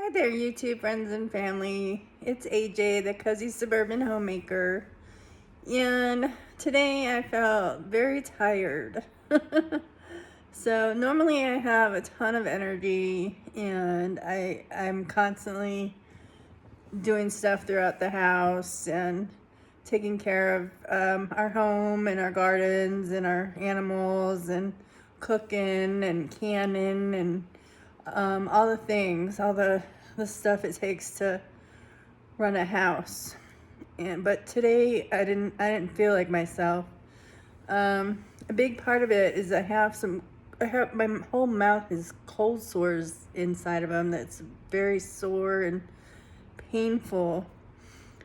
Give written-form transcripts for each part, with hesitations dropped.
Hi there, YouTube friends and family. It's AJ, the Cozy Suburban Homemaker. And today I felt very tired. So normally I have a ton of energy and I'm constantly doing stuff throughout the house and taking care of our home and our gardens and our animals and cooking and canning and all the things, all the stuff it takes to run a house. But today I didn't feel like myself. A big part of it is I have my whole mouth is cold sores inside of them that's very sore and painful.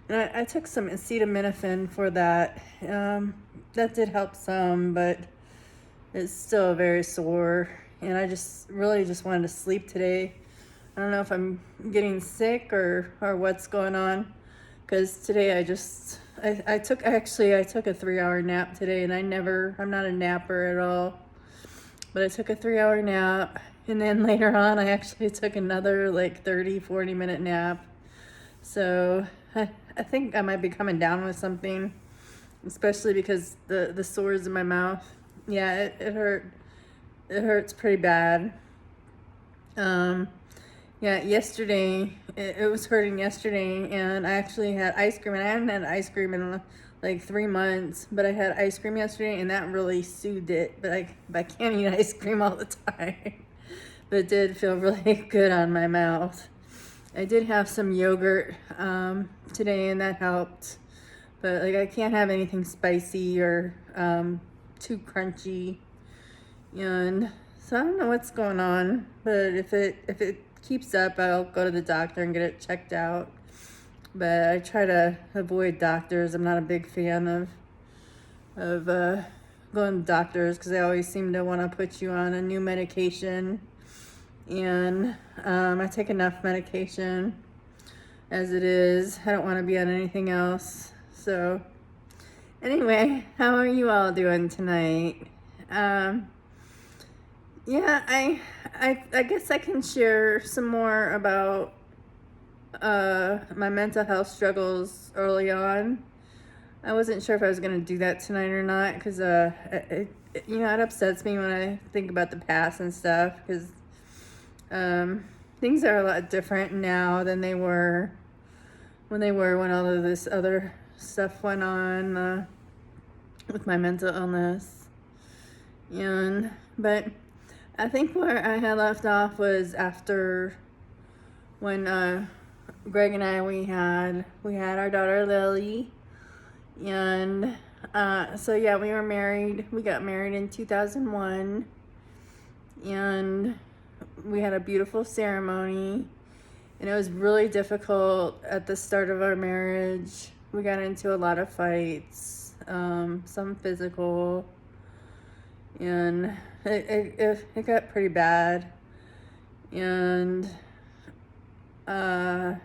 And I took some acetaminophen for that. That did help some, but it's still very sore. And I just really just wanted to sleep today. I don't know if I'm getting sick or what's going on. Because today I took a 3-hour nap today, and I'm not a napper at all. But I took a 3-hour nap, and then later on I actually took another like 30-40 minute nap. So I think I might be coming down with something, especially because the sores in my mouth. Yeah, it hurts pretty bad. Yeah, yesterday, it was hurting yesterday, and I actually had ice cream, and I haven't had ice cream in like 3 months, but I had ice cream yesterday, and that really soothed it, but I can't eat ice cream all the time. But it did feel really good on my mouth. I did have some yogurt today, and that helped, but like I can't have anything spicy or too crunchy, and so I don't know what's going on, but if it keeps up, I'll go to the doctor and get it checked out. But I try to avoid doctors. I'm not a big fan of going to doctors because they always seem to want to put you on a new medication, and I take enough medication as it is. I don't want to be on anything else. So anyway, how are you all doing tonight? Yeah, I guess I can share some more about my mental health struggles early on. I wasn't sure if I was going to do that tonight or not because it upsets me when I think about the past and stuff because things are a lot different now than they were when all of this other stuff went on with my mental illness. But I think where I had left off was after when Greg and I we had our daughter Lily, and so yeah, we were married. We got married in 2001, and we had a beautiful ceremony, and it was really difficult at the start of our marriage. We got into a lot of fights, some physical, and it got pretty bad. And yeah,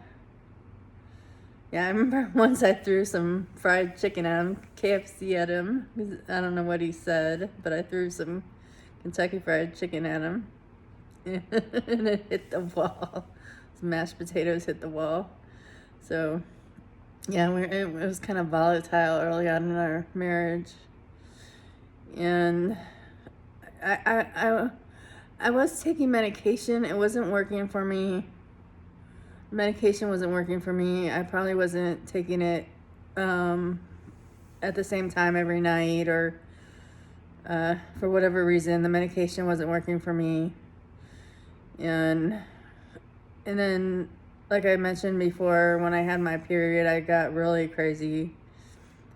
I remember once I threw some fried chicken at him, KFC at him. I don't know what he said, but I threw some Kentucky Fried Chicken at him, and it hit the wall. Some mashed potatoes hit the wall. So yeah, it was kind of volatile early on in our marriage, and I was taking medication. It wasn't working for me. Medication wasn't working for me. I probably wasn't taking it at the same time every night, or for whatever reason, the medication wasn't working for me. And then, like I mentioned before, when I had my period, I got really crazy.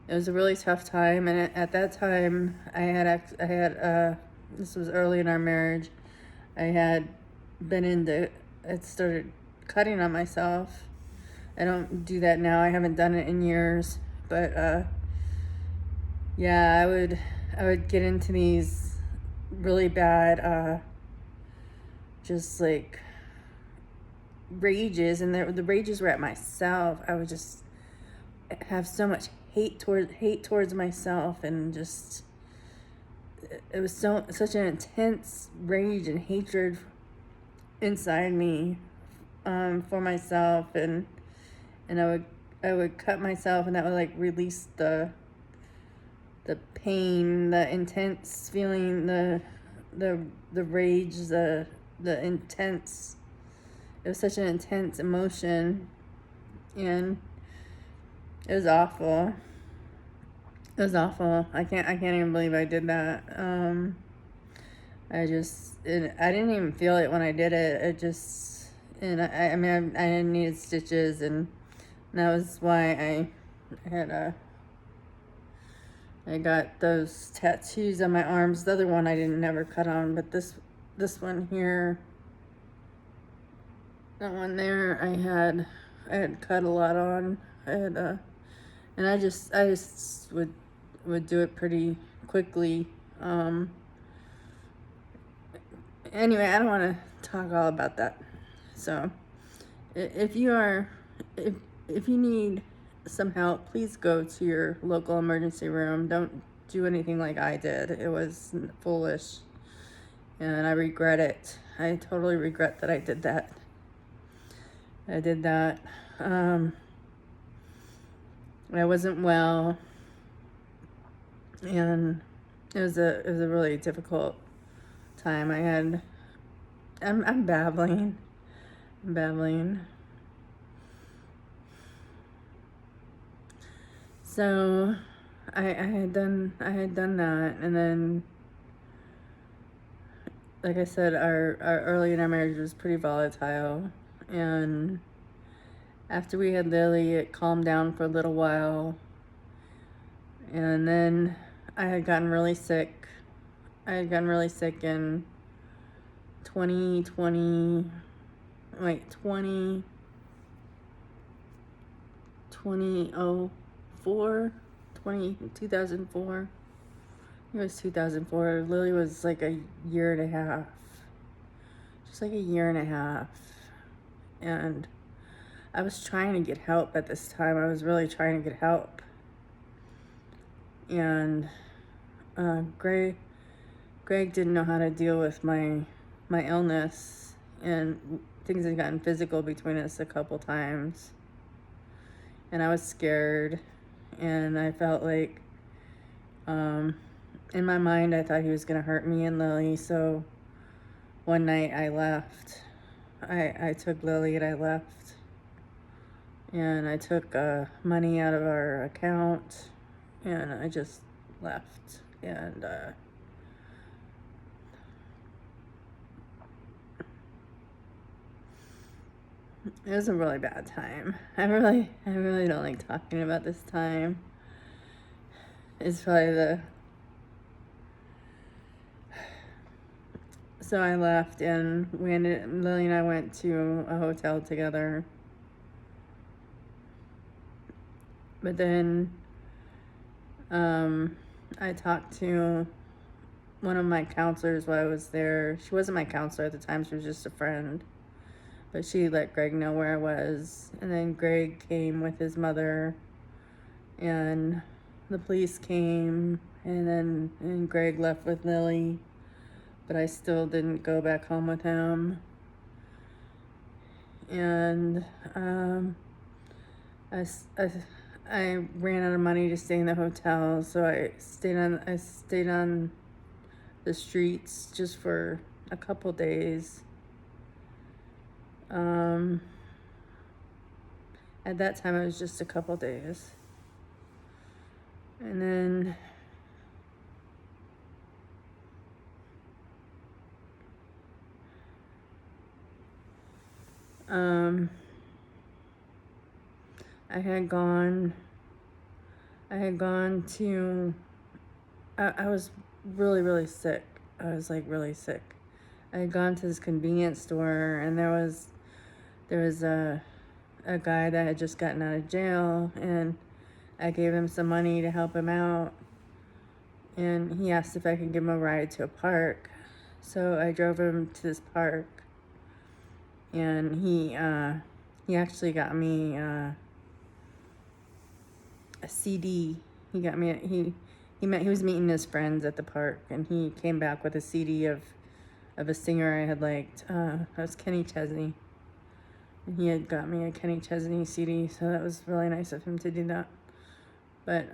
It was a really tough time, and at that time, I had this was early in our marriage. I started cutting on myself. I don't do that now. I haven't done it in years, but yeah, I would get into these really bad just like rages, and the rages were at myself. I would just have so much hate towards myself, and just it was such an intense rage and hatred inside me for myself, and I would cut myself, and that would like release the pain, the intense feeling, the rage, the intense. It was such an intense emotion, and it was awful. It was awful. I can't even believe I did that. I didn't even feel it when I did it. It just, and I mean, I needed stitches, and that was why I had I got those tattoos on my arms. The other one I didn't never cut on, but this one here, that one there, I had cut a lot on. I had and I just would do it pretty quickly. Anyway, I don't want to talk all about that. So, if you need some help, please go to your local emergency room. Don't do anything like I did. It was foolish, and I regret it. I totally regret that I did that. I did that. I wasn't well, and it was a really difficult time. I'm babbling. So I had done that, and then, like I said, our early in our marriage was pretty volatile, and after we had Lily, it calmed down for a little while, and then I had gotten really sick. in 2020, 2004. It was 2004. Lily was like a year and a half. Just like a year and a half. And I was trying to get help at this time. I was really trying to get help. And Greg didn't know how to deal with my illness, and things had gotten physical between us a couple times. And I was scared, and I felt like, in my mind, I thought he was gonna hurt me and Lily. So one night I left. I took Lily and I left. And I took money out of our account, and I just left. And it was a really bad time. I really don't like talking about this time. It's probably so I left, and Lily and I went to a hotel together. But then I talked to one of my counselors while I was there. She wasn't my counselor at the time, she was just a friend. But she let Greg know where I was. And then Greg came with his mother, and the police came, and Greg left with Lily. But I still didn't go back home with him. And I ran out of money to stay in the hotel, so I stayed on the streets just for a couple days. At that time, it was just a couple days. And then I had gone to, I was really sick. I was like really sick. I had gone to this convenience store, and there was a guy that had just gotten out of jail, and I gave him some money to help him out, and he asked if I could give him a ride to a park. So I drove him to this park, and he actually got me a CD. He got me he was meeting his friends at the park, and he came back with a CD of a singer I had liked. That was Kenny Chesney. And he had got me a Kenny Chesney CD, so that was really nice of him to do that. But,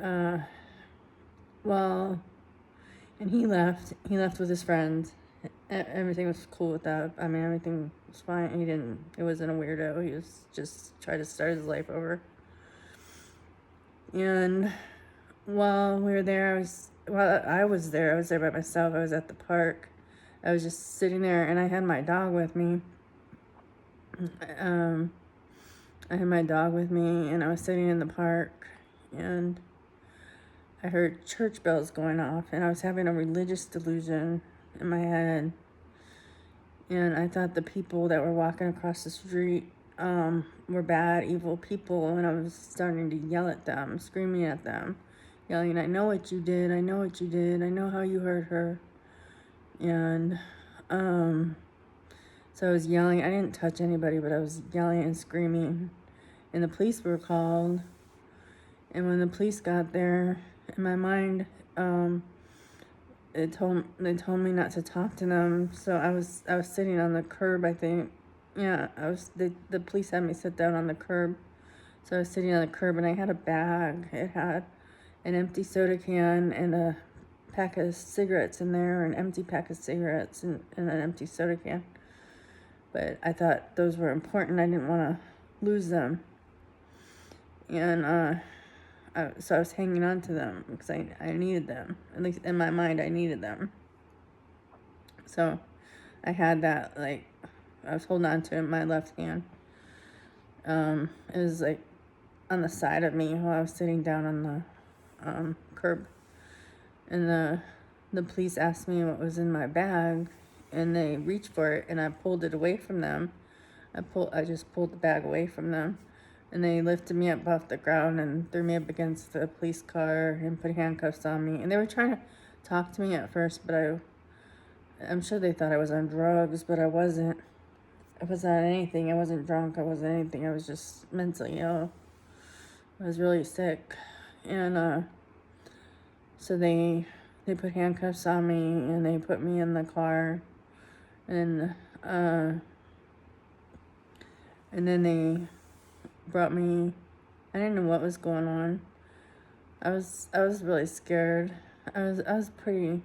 well, and he left. He left with his friends. Everything was cool with that. I mean, everything was fine. He wasn't a weirdo. He was just trying to start his life over. And while we were there, I was there by myself. I was at the park. I was just sitting there, and I had my dog with me. I had my dog with me, and I was sitting in the park, and I heard church bells going off, and I was having a religious delusion in my head. And I thought the people that were walking across the street were bad, evil people, and I was starting to yell at them, screaming at them, yelling, "I know what you did, I know what you did, I know how you hurt her." And so I was yelling. I didn't touch anybody, but I was yelling and screaming. And the police were called. And when the police got there, in my mind, they told me not to talk to them. So I was sitting on the curb, I think. Yeah, the police had me sit down on the curb. So I was sitting on the curb, and I had a bag. It had an empty soda can and a pack of cigarettes in there, an empty pack of cigarettes and an empty soda can. But I thought those were important. I didn't want to lose them. And so I was hanging on to them because I needed them. At least in my mind, I needed them. So I had that, like, I was holding on to it in my left hand. It was like on the side of me while I was sitting down on the curb. And the police asked me what was in my bag, and they reached for it, and I pulled it away from them. I just pulled the bag away from them, and they lifted me up off the ground and threw me up against the police car and put handcuffs on me. And they were trying to talk to me at first, but I'm sure they thought I was on drugs, but I wasn't. I wasn't on anything. I wasn't drunk. I wasn't anything. I was just mentally ill. I was really sick. And so they put handcuffs on me, and they put me in the car. And then they brought me. I didn't know what was going on. I was really scared. I was pretty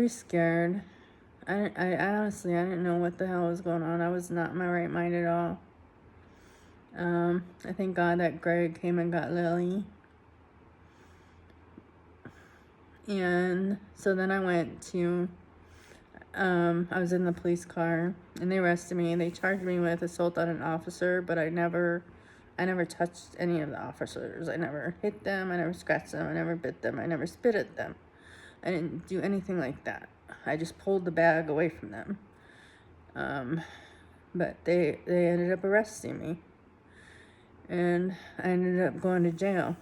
scared. I honestly, I didn't know what the hell was going on. I was not in my right mind at all. I thank God that Greg came and got Lily. And so then I went to, I was in the police car, and they arrested me, and they charged me with assault on an officer, but I never touched any of the officers. I never hit them, I never scratched them, I never bit them, I never spit at them. I didn't do anything like that. I just pulled the bag away from them. But they ended up arresting me, and I ended up going to jail.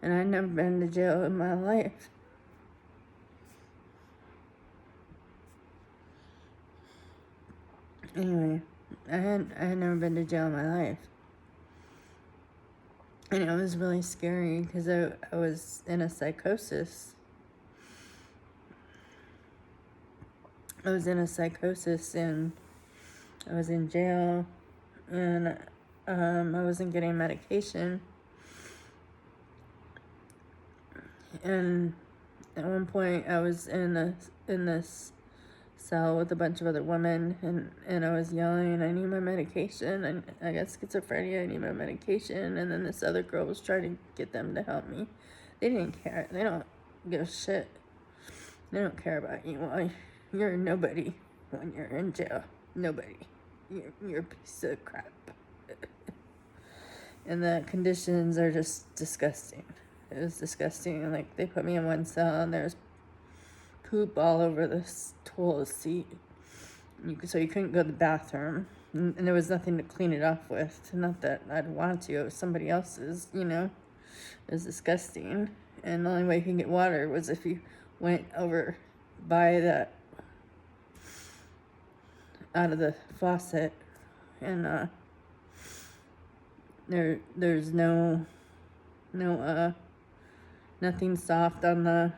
And I'd never been to jail in my life. Anyway, I had never been to jail in my life. And it was really scary because I was in a psychosis. I was in a psychosis, and I was in jail, and I wasn't getting medication. And at one point, I was in this cell with a bunch of other women, and I was yelling, "I need my medication. And I got schizophrenia. I need my medication." And then this other girl was trying to get them to help me. They didn't care. They don't give a shit. They don't care about you. Well, you're nobody when you're in jail. Nobody. You're a piece of crap. And the conditions are just disgusting. It was disgusting. Like, they put me in one cell, and there was poop all over this toilet seat. So you couldn't go to the bathroom. And there was nothing to clean it off with. Not that I'd want to. It was somebody else's, you know. It was disgusting. And the only way you can get water was if you went over by that, out of the faucet. And there's no nothing soft on the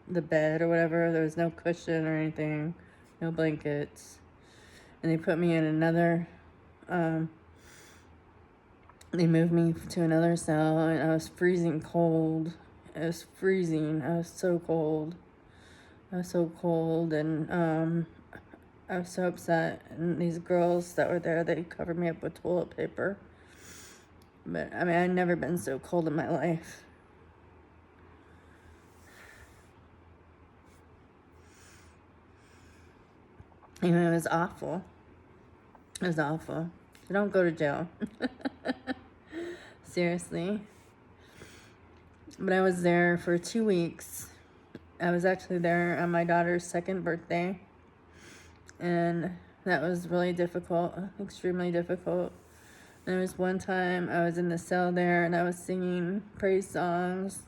bed or whatever. There was no cushion or anything, no blankets. and they put me in another, they moved me to another cell, and I was freezing cold. It was freezing. I was so cold. I was so cold, and I was so upset. And these girls that were there, they covered me up with toilet paper. But I mean, I'd never been so cold in my life. You know, it was awful. It was awful. So don't go to jail. Seriously. But I was there for 2 weeks. I was actually there on my daughter's 2nd birthday. And that was really difficult, extremely difficult. There was one time I was in the cell there and I was singing praise songs.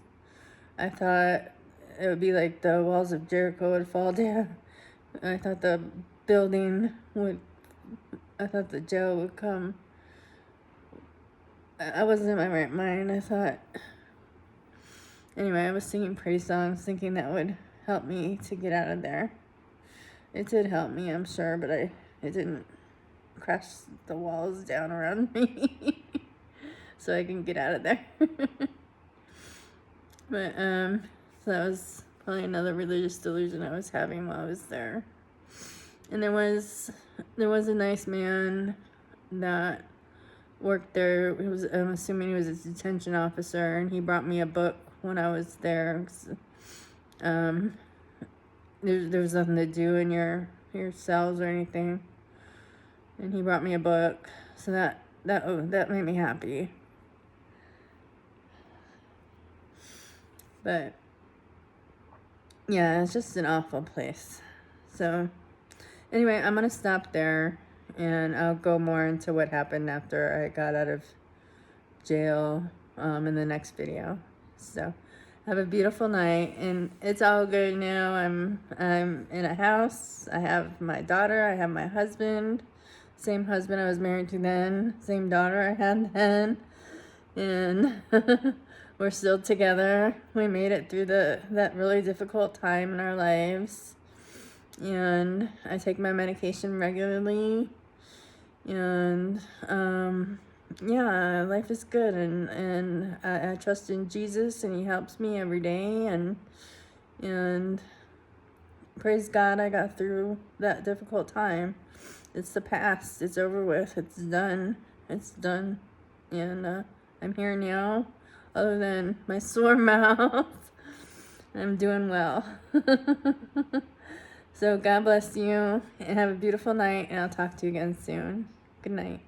I thought it would be like the walls of Jericho would fall down. I thought the building would, I thought the jail would come. I wasn't in my right mind. I thought, anyway, I was singing praise songs thinking that would help me to get out of there. It did help me, I'm sure, but it didn't crash the walls down around me so I can get out of there. But so that was probably another religious delusion I was having while I was there. And there was a nice man that worked there. I'm assuming he was a detention officer, and he brought me a book when I was there. There was nothing to do in your cells or anything, and he brought me a book, so that made me happy. But yeah, it's just an awful place. So anyway, I'm gonna stop there, and I'll go more into what happened after I got out of jail in the next video. So have a beautiful night, and it's all good now. I'm in a house. I have my daughter. I have my husband. Same husband I was married to then. Same daughter I had then. And we're still together. We made it through that really difficult time in our lives. And I take my medication regularly. And yeah, life is good, and I trust in Jesus, and he helps me every day, and praise God I got through that difficult time. It's the past. It's over with. It's done. And I'm here now. Other than my sore mouth, I'm doing well. So God bless you, and have a beautiful night, and I'll talk to you again soon. Good night.